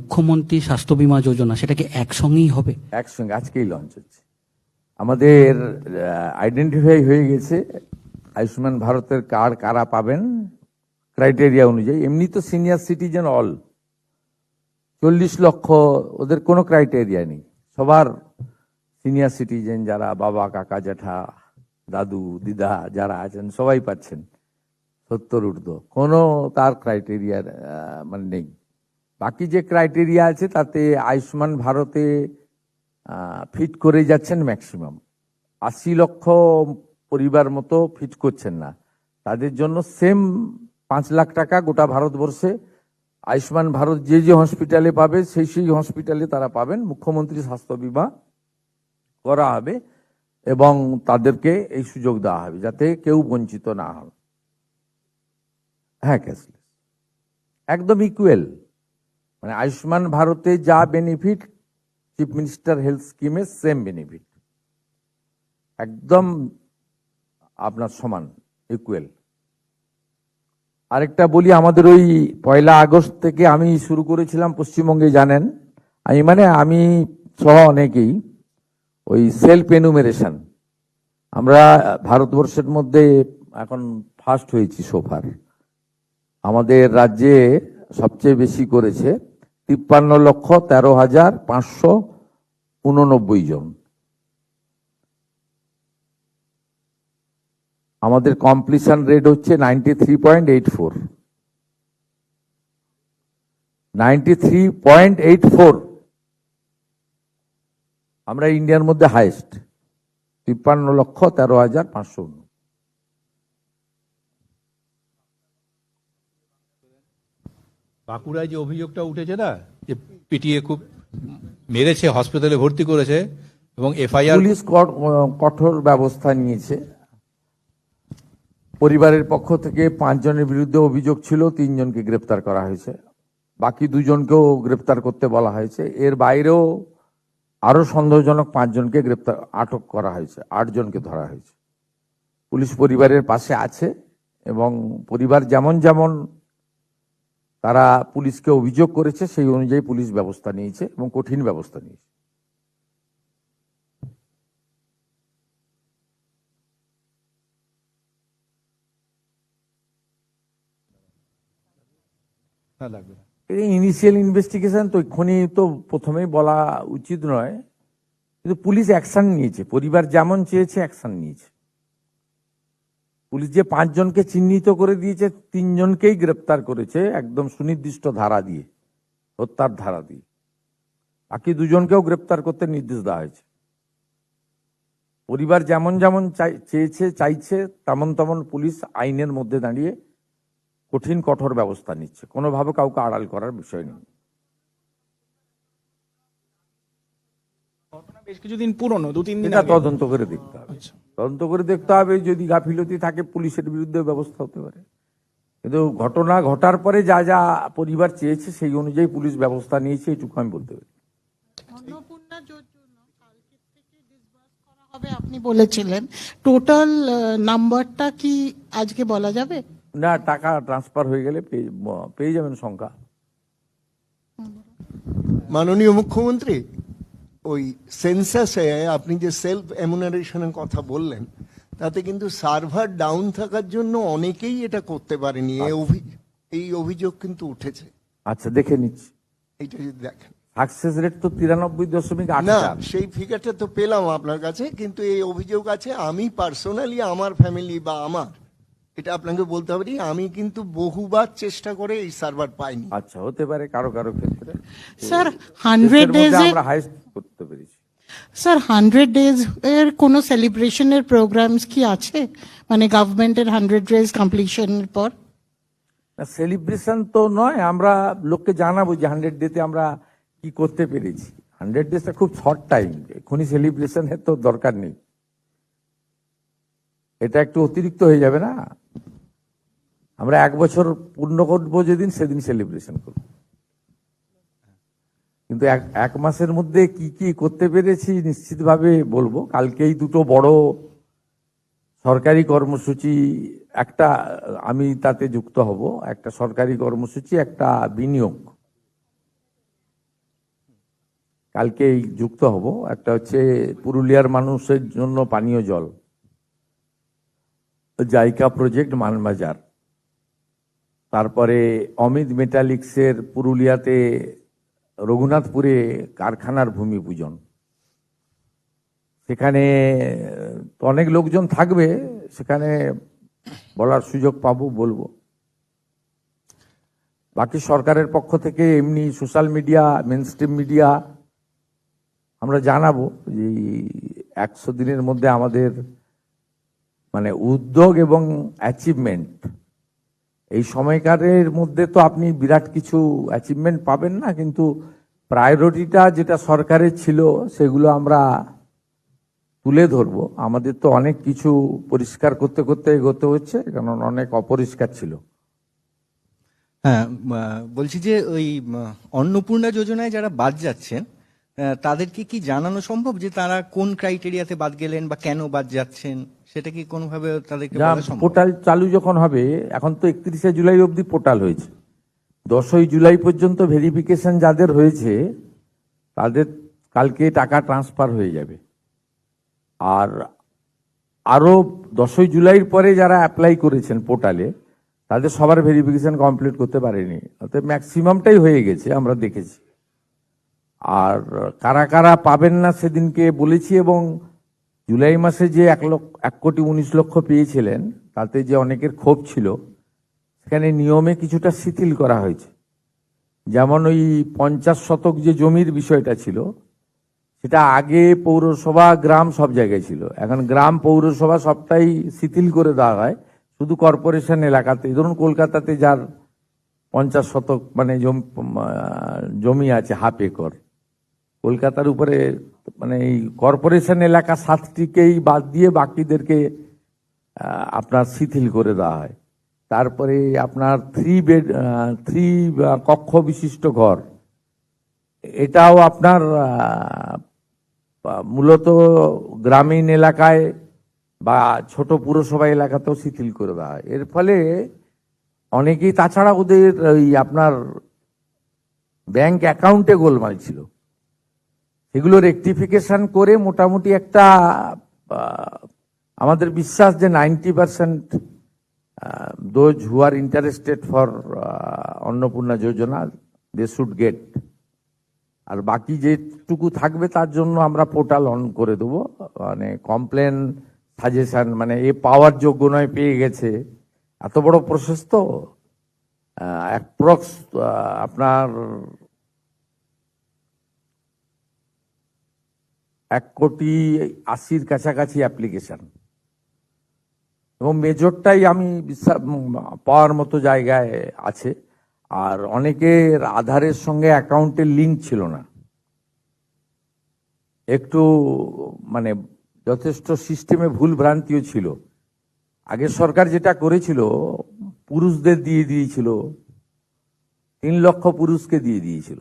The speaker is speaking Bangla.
মুখ্যমন্ত্রী স্বাস্থ্য বীমা যোজনা, সেটা কি একসঙ্গেই হবে? একসঙ্গে আজকেই লঞ্চ হচ্ছে। আমাদের আইডেন্টিফাই হয়ে গেছে আয়ুষ্মান ভারতের কার্ড কারা পাবেন ক্রাইটেরিয়া অনুযায়ী। এমনি তো সিনিয়র সিটিজেন অল 40 লক্ষ, ওদের কোনো ক্রাইটেরিয়া নেই। সবার সিনিয়র সিটিজেন যারা বাবা কাকা জ্যাঠা দাদু দিদা যারা আছেন সবাই পাচ্ছেন 70 ঊর্ধ্ব, কোনো তার ক্রাইটেরিয়ার মানে নেই। বাকি যে ক্রাইটেরিয়া আছে তাতে আয়ুষ্মান ভারতে ফিট করে যাচ্ছেন ম্যাক্সিমাম 80 লক্ষ পরিবার মতো ফিট করছেন না। তাদের জন্য সেম 5 লাখ টাকা গোটা ভারতবর্ষে আয়ুষ্মান ভারত যে যে হসপিটালে পাবে সেই সেই হসপিটালে তারা পাবেন। মুখ্যমন্ত্রী স্বাস্থ্য বীমা করা হবে এবং তাদেরকে এই সুযোগ দেওয়া হবে যাতে কেউ বঞ্চিত না হন। হ্যাঁ, ক্যাশলেস একদম ইকুয়াল, মানে আয়ুষ্মান ভারতে যা বেনিফিট চিফ মিনিস্টার হেলথ স্কিমে সেম বেনিফিট, একদম আপনার সমান ইকুয়াল। আরেকটা বলি, আমাদের ওই 1 আগস্ট থেকে আমি শুরু করেছিলাম পশ্চিমবঙ্গে, জানেন আমি সহ অনেকেই ওই সেলফ এনুমেরেশন, আমরা ভারতবর্ষের মধ্যে এখন ফার্স্ট হয়েছি সোফার। আমাদের রাজ্যে সবচেয়ে বেশি করেছে 53,13,589 জন। আমাদের কমপ্লিশন রেট হচ্ছে 93.84, 93.84। আমরা ইন্ডিয়ার মধ্যে হাইয়েস্ট 53,13,589। বাঁকুড়ায় যে অভিযোগটা উঠেছে না, যে পিটিয়ে খুব মেরেছে, হসপিটালে ভর্তি করেছে এবং এফআইআর, পুলিশ কঠোর ব্যবস্থা নিয়েছে। পরিবারের পক্ষ থেকে 5 জনের বিরুদ্ধে অভিযোগ ছিল, 3 জনকে গ্রেপ্তার করা হয়েছে, বাকি 2 জনকেও গ্রেপ্তার করতে বলা হয়েছে। এর বাইরেও আরো সন্দেহজনক 5 জনকে আটক করা হয়েছে, 8 জনকে ধরা হয়েছে। পুলিশ পরিবারের পাশে আছে এবং পরিবার যেমন যেমন তারা পুলিশকে অভিযোগ করেছে সেই অনুযায়ী পুলিশ ব্যবস্থা নিয়েছে এবং কঠিন ব্যবস্থা নিয়েছে। ইনিশিয়াল ইনভেস্টিগেশন তো এক্ষুনি তো প্রথমেই বলা উচিত নয়, কিন্তু পুলিশ অ্যাকশন নিয়েছে, পরিবার যেমন চেয়েছে অ্যাকশন নিয়েছে। পুলিশ যে 5 জনকে চিহ্নিত করে দিয়েছে, 3 জনকেই গ্রেপ্তার করেছে একদম সুনির্দিষ্ট ধারা দিয়ে, হত্যার ধারা দিয়ে। বাকি 2 জনকেও গ্রেপ্তার করতে নির্দেশ দেওয়া হয়েছে। পরিবার যেমন যেমন চাইছে তেমন তেমন পুলিশ আইনের মধ্যে দাঁড়িয়ে কঠিন কঠোর ব্যবস্থা নিচ্ছে, কোনোভাবে কাউকে আড়াল করার বিষয় নেই। বেশ কিছুদিন পুরনো, 2-3 দিন এটা আগে। তদন্ত করে দেখতে হবে, তদন্ত করে দেখতে হবে। যদি গাফিলতি থাকে পুলিশের বিরুদ্ধে ব্যবস্থা হতে পারে, কিন্তু ঘটনা ঘটার পরে যা যা পরিবার চেয়েছে সেই অনুযায়ী পুলিশ ব্যবস্থা নিয়েছে, এটুকু আমি বলতে পারি। অন্নপূর্ণা যোজনা কালকে থেকে ডিসবার্স করা হবে আপনি বলেছিলেন, টোটাল নাম্বারটা কি আজকে বলা যাবে? না, টাকা ট্রান্সফার হয়ে গেলে পেয়ে যাবেন সংখ্যা। মাননীয় মুখ্যমন্ত্রী, ওই সেন্সাসে আপনি যে সেলফ এমুনারেশনের কথা বললেন, তাতে কিন্তু সার্ভার ডাউন থাকার জন্য অনেকেই এটা করতে পারেনি, এই অভিযোগ কিন্তু উঠেছে। আচ্ছা, দেখে নিচ্ছি। এইটা যদি দেখেন, সাকসেস রেট তো 93.8। না সেই ফিগারটা তো পেলাম আপনার কাছে, কিন্তু এই অভিযোগ আছে। আমি পার্সোনালি, আমার ফ্যামিলি বা আমার, এটা আপনাকে বলতে হবে, আমি কিন্তু বহুবার চেষ্টা করে এই সার্ভার পাইনি। আচ্ছা, হতে পারে কারো কারো ক্ষেত্রে। স্যার 100 ডেজ আমরা হাইস্ট করতে পেরেছি। স্যার 100 ডেজ এর কোনো সেলিব্রেশনের প্রোগ্রামস কি আছে, মানে গভর্নমেন্টের 100 ডেজ কমপ্লিশনের পর? সেলিব্রেশন তো নয়, আমরা লোককে জানাবো যে 100 ডেতে আমরা কি করতে পেরেছি। 100 ডেজটা খুব শর্ট টাইম, এখনই সেলিব্রেশনের তো দরকার নেই, এটা একটু অতিরিক্ত হয়ে যাবে না। আমরা 1 বছর পূর্ণ করবো যেদিন, সেদিন সেলিব্রেশন করব, কিন্তু 1 মাসের মধ্যে কি কি করতে পেরেছি নিশ্চিতভাবে বলবো। কালকেই 2টো বড় সরকারি কর্মসূচি, একটা আমি তাতে যুক্ত হব, একটা সরকারি কর্মসূচি, একটা বিনিয়োগ। কালকেই যুক্ত হব। একটা হচ্ছে পুরুলিয়ার মানুষের জন্য পানীয় জল, জাইকা প্রজেক্ট মানবাজার, তারপরে অমিত মেটালিক্সের পুরুলিয়াতে রঘুনাথপুরে কারখানার ভূমি পূজন। সেখানে তো অনেক লোকজন থাকবে, সেখানে বলার সুযোগ পাবো, বলবো। বাকি সরকারের পক্ষ থেকে এমনি সোশ্যাল মিডিয়া, মেনস্ট্রিম মিডিয়া আমরা জানাবো যে 100 দিনের মধ্যে আমাদের মানে উদ্যোগ এবং অ্যাচিভমেন্ট, এই সময়কালের মধ্যে তো আপনি বিরাট কিছু অ্যাচিভমেন্ট পাবেন না, কিন্তু প্রায়োরিটিটা যেটা সরকারের ছিল সেগুলো আমরা তুলে ধরবো। আমাদের তো অনেক কিছু পরিষ্কার করতে করতে এগোতে হচ্ছে, কারণ অনেক অপরিষ্কার ছিল। হ্যাঁ, বলছি যে ওই অন্নপূর্ণা যোজনায় যারা বাদ যাচ্ছেন তাদেরকে কি জানানো সম্ভব যে তারা কোন ক্রাইটেরিয়াতে বাদ গেলেন বা কেন বাদ যাচ্ছেন, সেটা কি কোনোভাবে তাদেরকে বলা সম্ভব? পোর্টাল চালু যখন হবে, এখন তো 31শে জুলাই অবধি পোর্টাল হয়েছে, 10ই জুলাই পর্যন্ত ভেরিফিকেশন যাদের হয়েছে তাদের কালকে টাকা ট্রান্সফার হয়ে যাবে। আর আরো 10ই জুলাইয়ের পরে যারা অ্যাপ্লাই করেছেন পোর্টালে, তাদের সবার ভেরিফিকেশন কমপ্লিট করতে পারেনি, অর্থাৎ ম্যাক্সিমামটাই হয়ে গেছে, আমরা দেখেছি। আর কারা কারা পাবেন না সেদিনকে বলেছি, এবং জুলাই মাসে যে 1,19,00,000 পেয়েছিলেন তাতে যে অনেকের ক্ষোভ ছিল, সেখানে নিয়মে কিছুটা শিথিল করা হয়েছে। যেমন ওই 50 শতক যে জমির বিষয়টা ছিল, সেটা আগে পৌরসভা, গ্রাম সব জায়গায় ছিল, এখন গ্রাম, পৌরসভা সবটাই শিথিল করে দেওয়া হয়, শুধু কর্পোরেশন এলাকাতে। ধরুন কলকাতাতে যার 50 শতক মানে জমি আছে, হাফ একর, কলকাতার উপরে মানে এই কর্পোরেশন এলাকা 7টিকেই বাদ দিয়ে বাকিদেরকে আপনার শিথিল করে দেওয়া হয়। তারপরে আপনার 3 কক্ষ বিশিষ্ট ঘর, এটাও আপনার মূলত গ্রামীণ এলাকায় বা ছোট পুরসভা এলাকাতেও শিথিল করে দেওয়া হয়। এর ফলে অনেকেই, তাছাড়া ওদের ওই আপনার ব্যাংক অ্যাকাউন্টে গোলমাল ছিল, সেগুলো রেকটিফিকেশন করে মোটামুটি একটা আমাদের বিশ্বাস যে 90% those who are interested for Annapurna Yojana they should get. আর বাকি যেটুকু থাকবে তার জন্য আমরা পোর্টাল অন করে দেবো, মানে কমপ্লেন, সাজেশন, মানে এ পাওয়ার যোগ্য নয়, পেয়ে গেছে, এত বড় প্রসেস তো। অ্যাপ্রক্স আপনার 1,80,00,000 কাছাকাছি অ্যাপ্লিকেশন, এবং মেজরটাই আমি বিশ্বাস পাওয়ার মতো জায়গায় আছে। আর অনেকের আধারের সঙ্গে অ্যাকাউন্টের লিঙ্ক ছিল না, একটু মানে যথেষ্ট সিস্টেমে ভুল ভ্রান্তিও ছিল। আগের সরকার যেটা করেছিল, পুরুষদের দিয়ে দিয়েছিল, 3 লক্ষ পুরুষকে দিয়ে দিয়েছিল,